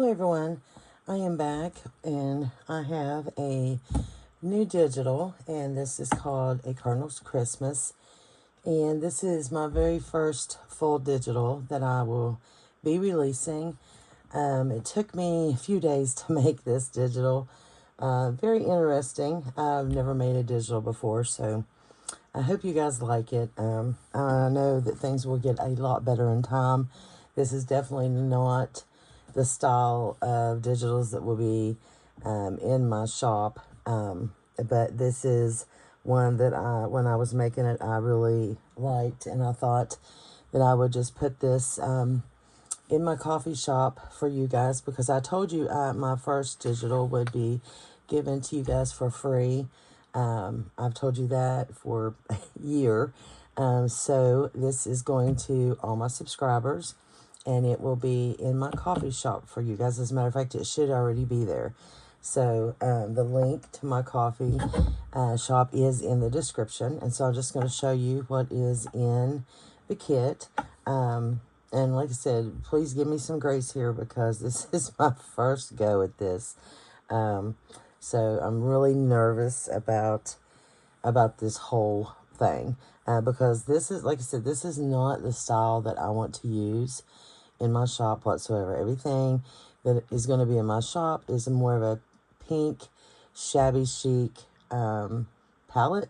Hello everyone, I am back and I have a new digital, and this is called a Cardinal Christmas, and this is my very first full digital that I will be releasing. It took me a few days to make this digital. Very interesting. I've never made a digital before, so I hope you guys like it. I know that things will get a lot better in time. This is definitely not the style of digitals that will be in my shop, but this is one that when I was making it, I really liked, and I thought that I would just put this in my coffee shop for you guys, because I told you my first digital would be given to you guys for free. I've told you that for a year. So this is going to all my subscribers, and it will be in my coffee shop for you guys. As a matter of fact, it should already be there. So the link to my coffee shop is in the description. And so I'm just going to show you what is in the kit. And like I said, please give me some grace here, because this is my first go at this. So I'm really nervous about this whole thing, because this is, like I said, this is not the style that I want to use in my shop whatsoever. Everything that is going to be in my shop is more of a pink, shabby chic palette.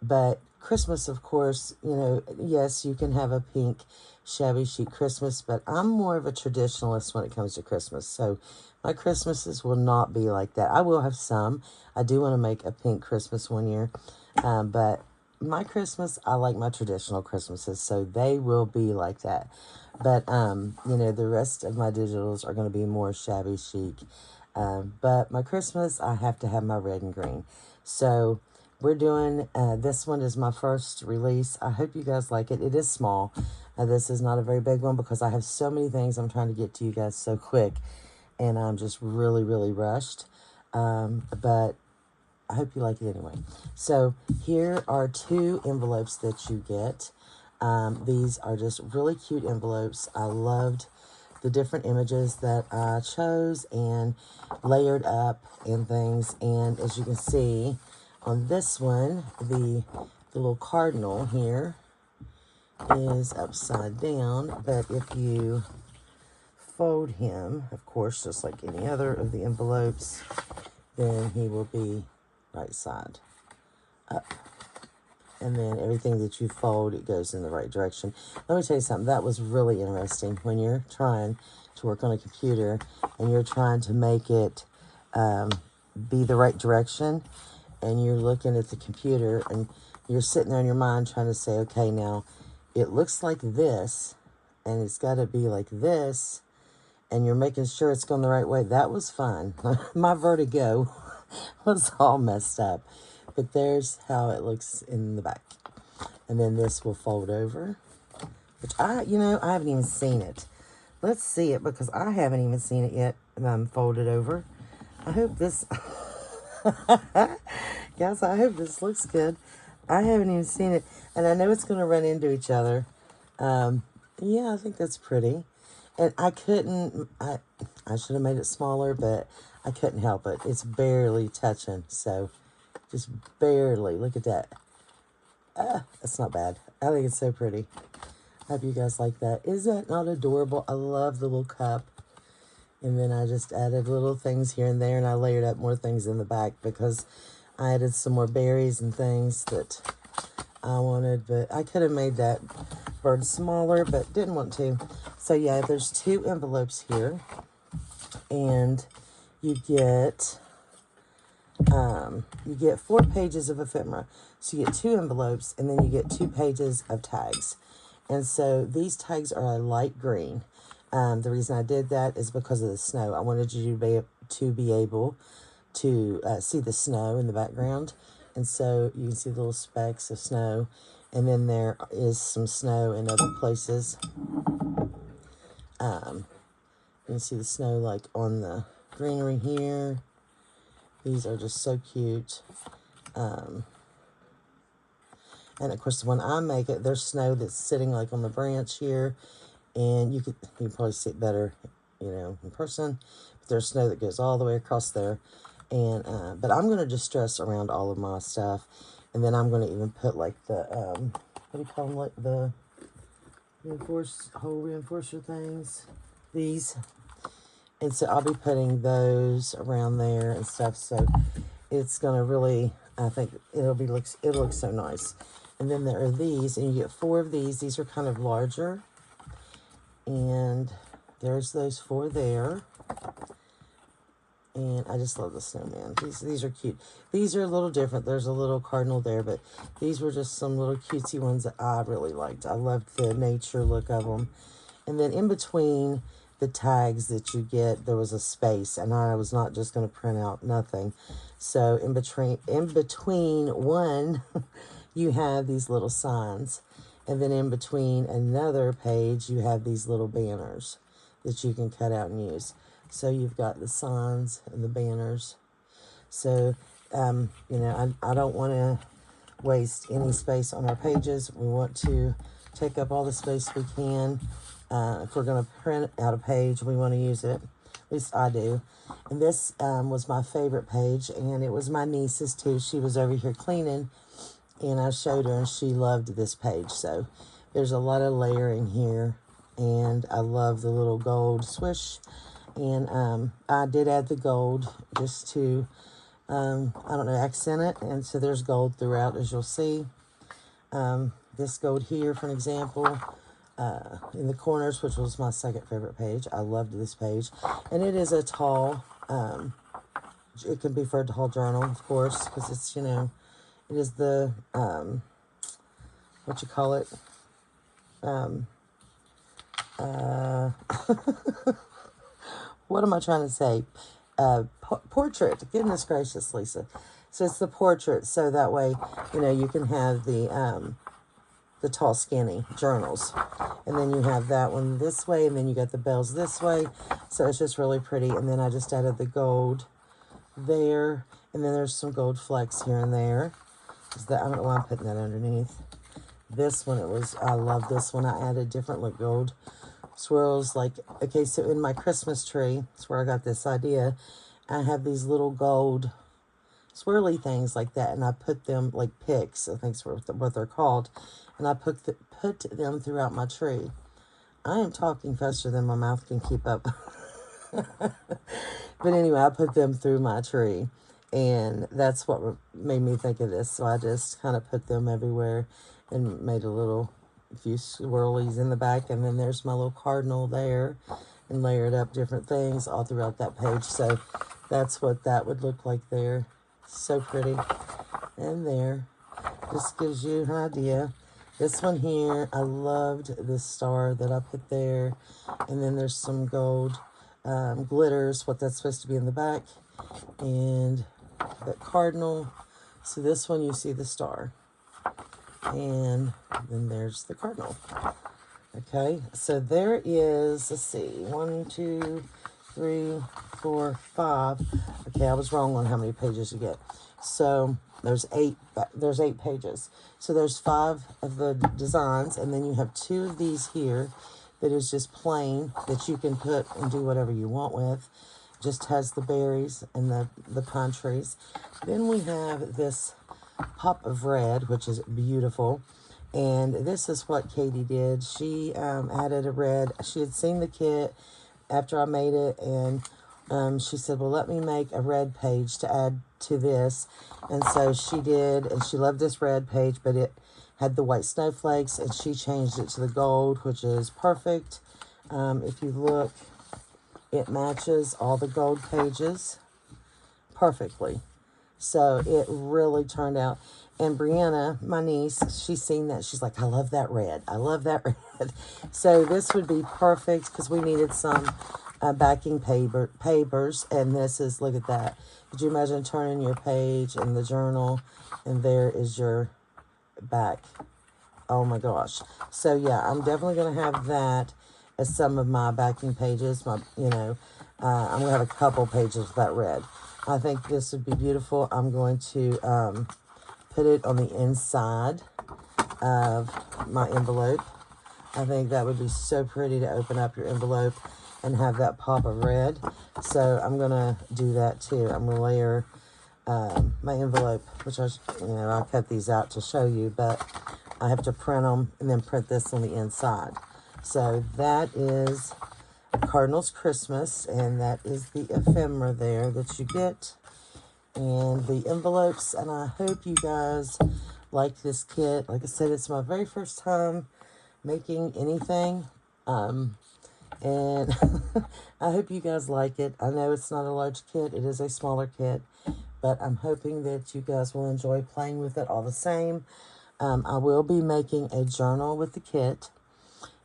But Christmas, of course, you know, yes, you can have a pink, shabby chic Christmas, but I'm more of a traditionalist when it comes to Christmas. So my Christmases will not be like that. I will have some. I do want to make a pink Christmas one year, but my Christmas, I like my traditional Christmases, so they will be like that. But, you know, the rest of my digitals are going to be more shabby chic. But my Christmas, I have to have my red and green. So we're doing, this one is my first release. I hope you guys like it. It is small. This is not a very big one, because I have so many things I'm trying to get to you guys so quick, and I'm just really, really rushed. But I hope you like it anyway. So here are 2 envelopes that you get. These are just really cute envelopes. I loved the different images that I chose and layered up and things. And as you can see on this one, the little cardinal here is upside down. But if you fold him, of course, just like any other of the envelopes, then he will be right side up. And then everything that you fold, it goes in the right direction. Let me tell you something. That was really interesting. When you're trying to work on a computer and you're trying to make it be the right direction, and you're looking at the computer and you're sitting there in your mind trying to say, okay, now it looks like this, and it's got to be like this, and you're making sure it's going the right way. That was fun. My vertigo was all messed up. But there's how it looks in the back. And then this will fold over, which I haven't even seen it. Let's see it, because I haven't even seen it yet. Folded over. I hope this, guys, I hope this looks good. I haven't even seen it. And I know it's going to run into each other. Yeah, I think that's pretty. And I couldn't, I should have made it smaller, but I couldn't help it. It's barely touching, so just barely. Look at that. That's not bad. I think it's so pretty. I hope you guys like that. Is that not adorable? I love the little cup. And then I just added little things here and there, and I layered up more things in the back, because I added some more berries and things that I wanted. But I could have made that bird smaller, but didn't want to. So yeah, there's 2 envelopes here. And you get 4 pages of ephemera. So you get 2 envelopes, and then you get 2 pages of tags. And so these tags are a light green. The reason I did that is because of the snow. I wanted you to be able to see the snow in the background. And so you can see the little specks of snow. And then there is some snow in other places. You can see the snow like on the greenery here. These are just so cute. And of course, when I make it, there's snow that's sitting like on the branch here. And you can probably see it better you know, in person. But there's snow that goes all the way across there. And, but I'm going to distress around all of my stuff. And then I'm going to even put like the, what do you call them? Like the hole reinforcer things. These. And so I'll be putting those around there and stuff. So it's going to really, I think it'll look so nice. And then there are these, and you get 4 of these. These are kind of larger. And there's those 4 there. And I just love the snowman. These are cute. These are a little different. There's a little cardinal there, but these were just some little cutesy ones that I really liked. I loved the nature look of them. And then in between the tags that you get, there was a space, and I was not just going to print out nothing. So in between one, you have these little signs. And then in between another page, you have these little banners that you can cut out and use. So you've got the signs and the banners. So, you know, I don't want to waste any space on our pages. We want to take up all the space we can. If we're going to print out a page, we want to use it. At least I do. And this was my favorite page, and it was my niece's too. She was over here cleaning, and I showed her, and she loved this page. So there's a lot of layering here, and I love the little gold swish. And I did add the gold just to, I don't know, accent it. And so there's gold throughout, as you'll see. This gold here, for an example, in the corners, which was my second favorite page. I loved this page. And it is a tall, it can be for a tall journal, of course, because it's, you know, it is the, what you call it? What am I trying to say? Portrait. Goodness gracious, Lisa. So it's the portrait. So that way, you know, you can have the tall, skinny journals. And then you have that one this way. And then you got the bells this way. So it's just really pretty. And then I just added the gold there. And then there's some gold flecks here and there. I don't know why I'm putting that underneath. This one, I love this one. I added different like gold swirls. Like, okay, so in my Christmas tree, that's where I got this idea. I have these little gold swirly things like that, and I put them like picks, I think is what they're called, and I put them throughout my tree. I am talking faster than my mouth can keep up. But anyway, I put them through my tree, and that's what made me think of this. So I just kind of put them everywhere and made a few swirlies in the back, and then there's my little cardinal there, and layered up different things all throughout that page. So that's what that would look like there. So pretty. And there, just gives you an idea. This one here, I loved this star that I put there, and then there's some gold glitters, what that's supposed to be in the back, and that cardinal. So this one, you see the star, and then there's the cardinal. Okay, so there is, let's see, 1, 2, 3, 4, 5. Okay, I was wrong on how many pages you get. So there's 8 pages. So there's 5 of the designs, and then you have 2 of these here that is just plain, that you can put and do whatever you want with. Just has the berries and the pine trees. Then we have this pop of red, which is beautiful. And this is what Katie did. She added a red. She had seen the kit after I made it, and she said, well, let me make a red page to add to this. And so she did, and she loved this red page, but it had the white snowflakes, and she changed it to the gold, which is perfect. If you look, it matches all the gold pages perfectly. So it really turned out. And Brianna, my niece, she's seen that. She's like, I love that red. I love that red. So this would be perfect because we needed some backing papers. And this is, look at that. Could you imagine turning your page in the journal, and there is your back? Oh my gosh. So yeah, I'm definitely going to have that as some of my backing pages. I'm going to have a couple pages with that red. I think this would be beautiful. I'm going to put it on the inside of my envelope. I think that would be so pretty to open up your envelope and have that pop of red. So I'm going to do that too. I'm going to layer my envelope, which I cut these out to show you, but I have to print them and then print this on the inside. So that is Cardinal's Christmas, and that is the ephemera there that you get, and the envelopes. And I hope you guys like this kit. Like I said, it's my very first time making anything, and I hope you guys like it. I know it's not a large kit, it is a smaller kit, but I'm hoping that you guys will enjoy playing with it all the same. I will be making a journal with the kit,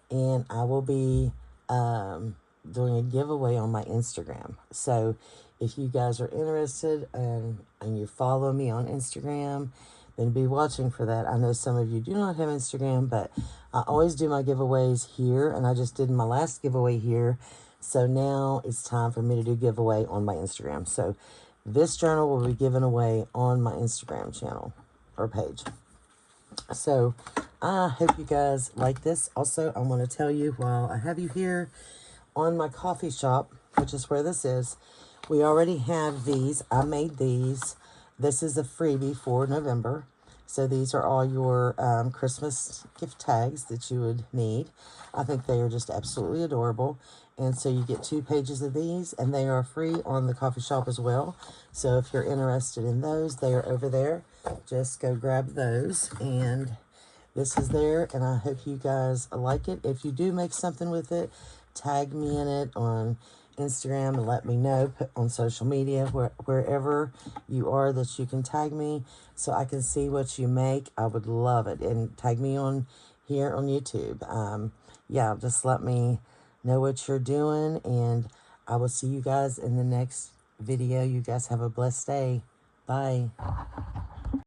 and I will be doing a giveaway on my Instagram. So if you guys are interested and you follow me on Instagram, then be watching for that. I know some of you do not have Instagram, but I always do my giveaways here, and I just did my last giveaway here. So now it's time for me to do giveaway on my Instagram. So this journal will be given away on my Instagram channel or page. So I hope you guys like this. Also, I want to tell you, while I have you here, on my coffee shop, which is where this is, we already have these. I made these. This is a freebie for November. So these are all your Christmas gift tags that you would need. I think they are just absolutely adorable. And so you get 2 pages of these, and they are free on the coffee shop as well. So if you're interested in those, they are over there. Just go grab those. And this is there, and I hope you guys like it. If you do make something with it, tag me in it on Instagram and let me know. Put on social media, wherever you are, that you can tag me so I can see what you make. I would love it. And tag me on here on YouTube. Yeah, just let me know what you're doing, and I will see you guys in the next video. You guys have a blessed day. Bye.